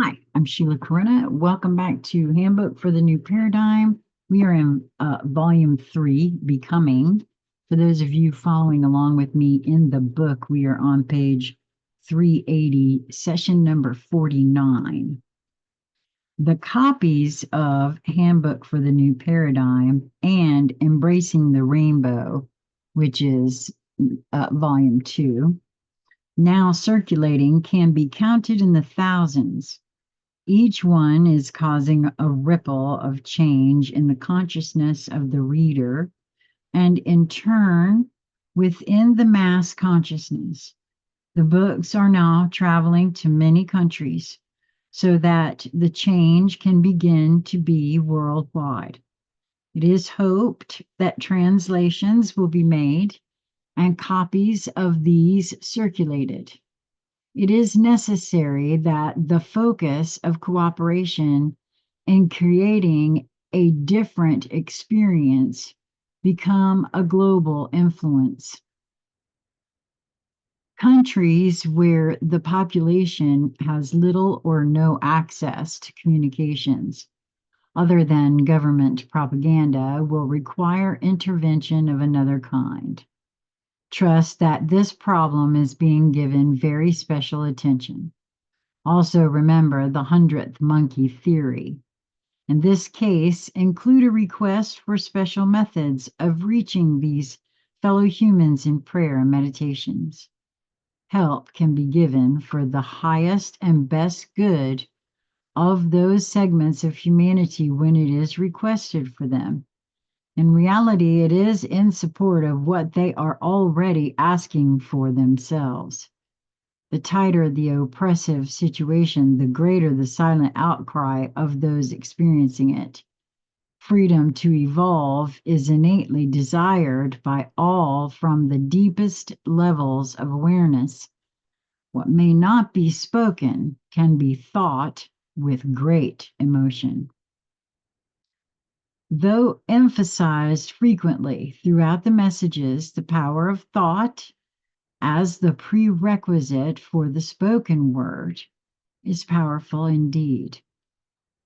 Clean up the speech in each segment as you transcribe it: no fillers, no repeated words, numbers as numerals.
Hi, I'm Sheila Corona. Welcome back to Handbook for the New Paradigm. We are in Volume 3, Becoming. For those of you following along with me in the book, we are on page 380, session number 49. The copies of Handbook for the New Paradigm and Embracing the Rainbow, which is Volume 2, now circulating, can be counted in the thousands. Each one is causing a ripple of change in the consciousness of the reader, and in turn, within the mass consciousness. The books are now traveling to many countries so that the change can begin to be worldwide. It is hoped that translations will be made and copies of these circulated. It is necessary that the focus of cooperation in creating a different experience become a global influence. Countries where the population has little or no access to communications other than government propaganda will require intervention of another kind. Trust that this problem is being given very special attention. Also remember the 100th monkey theory. In this case, include a request for special methods of reaching these fellow humans in prayer and meditations. Help can be given for the highest and best good of those segments of humanity when it is requested for them. In reality, it is in support of what they are already asking for themselves. The tighter the oppressive situation, the greater the silent outcry of those experiencing it. Freedom to evolve is innately desired by all from the deepest levels of awareness. What may not be spoken can be thought with great emotion. Though emphasized frequently throughout the messages, the power of thought as the prerequisite for the spoken word is powerful indeed.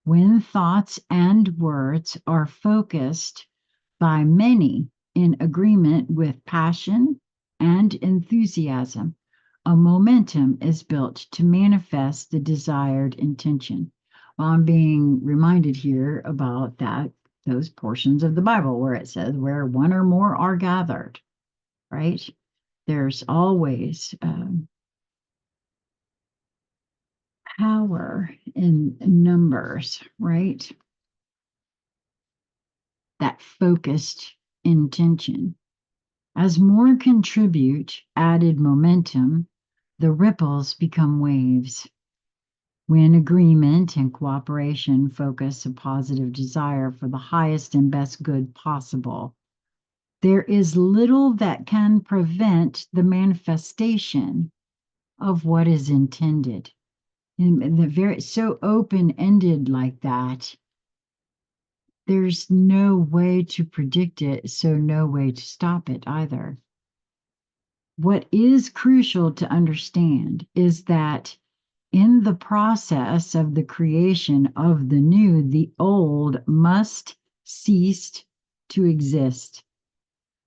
When thoughts and words are focused by many in agreement with passion and enthusiasm, a momentum is built to manifest the desired intention. Well, I'm being reminded here about those portions of the Bible where it says, where one or more are gathered, right? There's always power in numbers, right? That focused intention. As more contribute added momentum, the ripples become waves. When agreement and cooperation focus a positive desire for the highest and best good possible, there is little that can prevent the manifestation of what is intended. And the very so open-ended like that, there's no way to predict it, so no way to stop it either. What is crucial to understand is that in the process of the creation of the new, the old must cease to exist,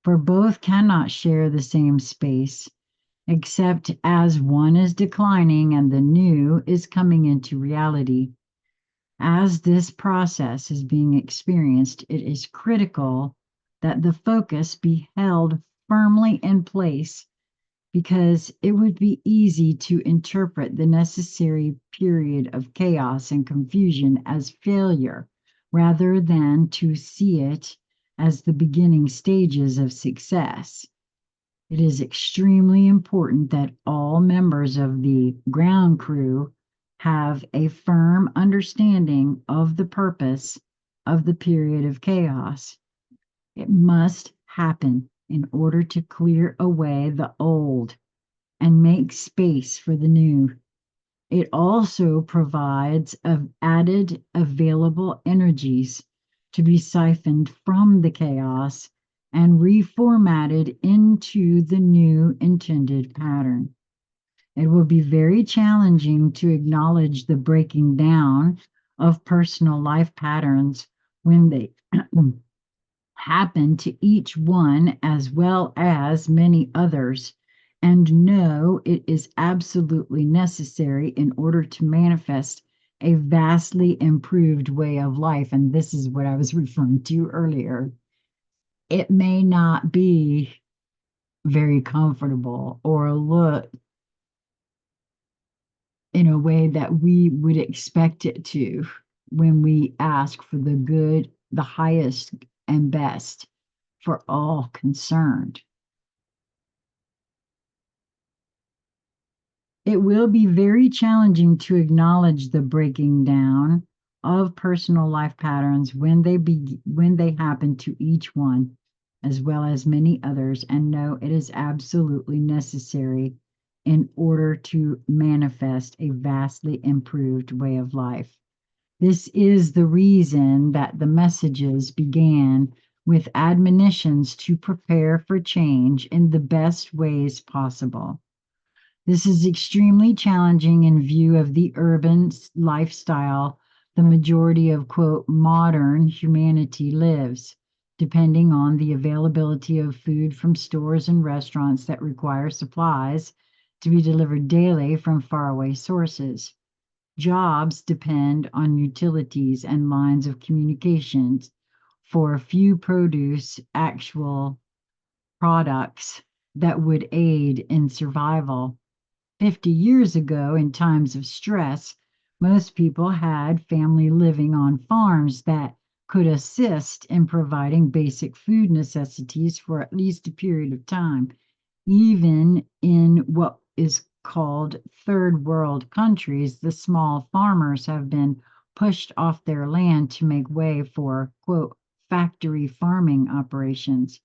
for both cannot share the same space, except as one is declining and the new is coming into reality. As this process is being experienced, it is critical that the focus be held firmly in place because it would be easy to interpret the necessary period of chaos and confusion as failure rather than to see it as the beginning stages of success. It is extremely important that all members of the ground crew have a firm understanding of the purpose of the period of chaos. It must happen in order to clear away the old and make space for the new. It also provides added available energies to be siphoned from the chaos and reformatted into the new intended pattern. It will be very challenging to acknowledge the breaking down of personal life patterns when they happen to each one as well as many others, and know it is absolutely necessary in order to manifest a vastly improved way of life. And this is what I was referring to earlier. It may not be very comfortable or look in a way that we would expect it to when we ask for the good, the highest, and best for all concerned. It will be very challenging to acknowledge the breaking down of personal life patterns when they happen to each one, as well as many others, and know it is absolutely necessary in order to manifest a vastly improved way of life. This is the reason that the messages began with admonitions to prepare for change in the best ways possible. This is extremely challenging in view of the urban lifestyle the majority of, quote, modern humanity lives, depending on the availability of food from stores and restaurants that require supplies to be delivered daily from faraway sources. Jobs depend on utilities and lines of communications for few produce actual products that would aid in survival. 50 years ago, in times of stress, most people had family living on farms that could assist in providing basic food necessities for at least a period of time. Even in what is called third world countries, the small farmers have been pushed off their land to make way for, quote, factory farming operations.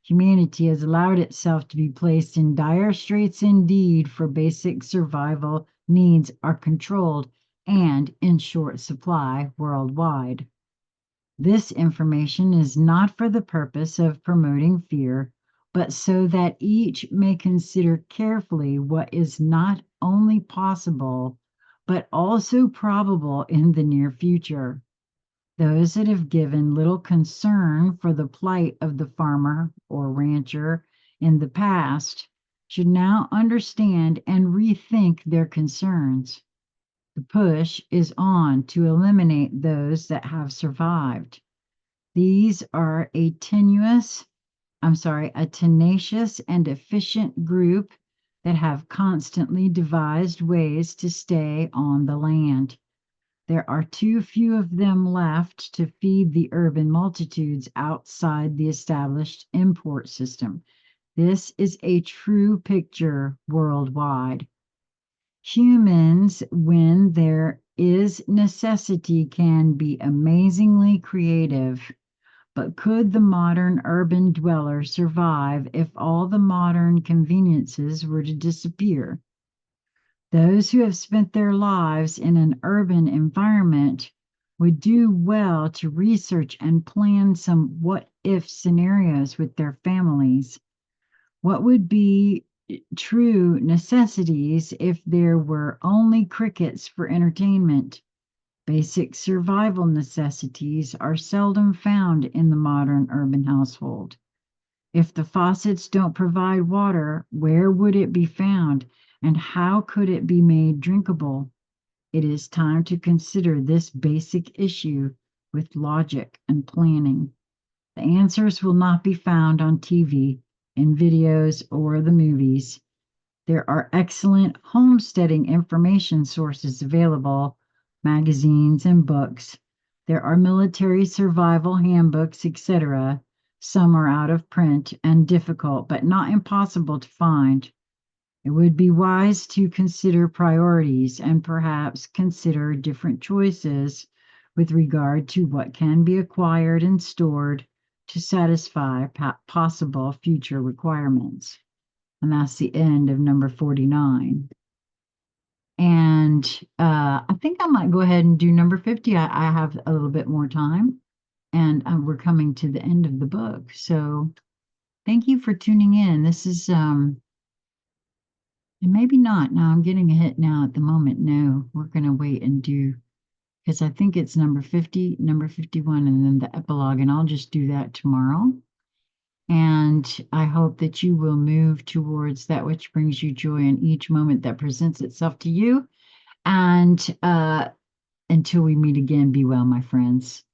Humanity has allowed itself to be placed in dire straits indeed, for basic survival needs are controlled and in short supply worldwide. This information is not for the purpose of promoting fear, but so that each may consider carefully what is not only possible, but also probable in the near future. Those that have given little concern for the plight of the farmer or rancher in the past should now understand and rethink their concerns. The push is on to eliminate those that have survived. These are a tenacious and efficient group that have constantly devised ways to stay on the land. There are too few of them left to feed the urban multitudes outside the established import system. This is a true picture worldwide. Humans, when there is necessity, can be amazingly creative. But could the modern urban dweller survive if all the modern conveniences were to disappear? Those who have spent their lives in an urban environment would do well to research and plan some what if scenarios with their families. What would be true necessities if there were only crickets for entertainment? Basic survival necessities are seldom found in the modern urban household. If the faucets don't provide water, where would it be found, and how could it be made drinkable? It is time to consider this basic issue with logic and planning. The answers will not be found on TV, in videos, or the movies. There are excellent homesteading information sources available, magazines and books. There are military survival handbooks, etc. Some are out of print and difficult, but not impossible to find. It would be wise to consider priorities and perhaps consider different choices with regard to what can be acquired and stored to satisfy possible future requirements. And that's the end of number 49. And I think I might go ahead and do number 50. I have a little bit more time, and we're coming to the end of the book. So thank you for tuning in. This is And maybe not. Now I'm getting a hit now at the moment. No, we're going to wait and do, because I think it's number 50, number 51, and then the epilogue. And I'll just do that tomorrow. And I hope that you will move towards that which brings you joy in each moment that presents itself to you. And until we meet again, be well, my friends.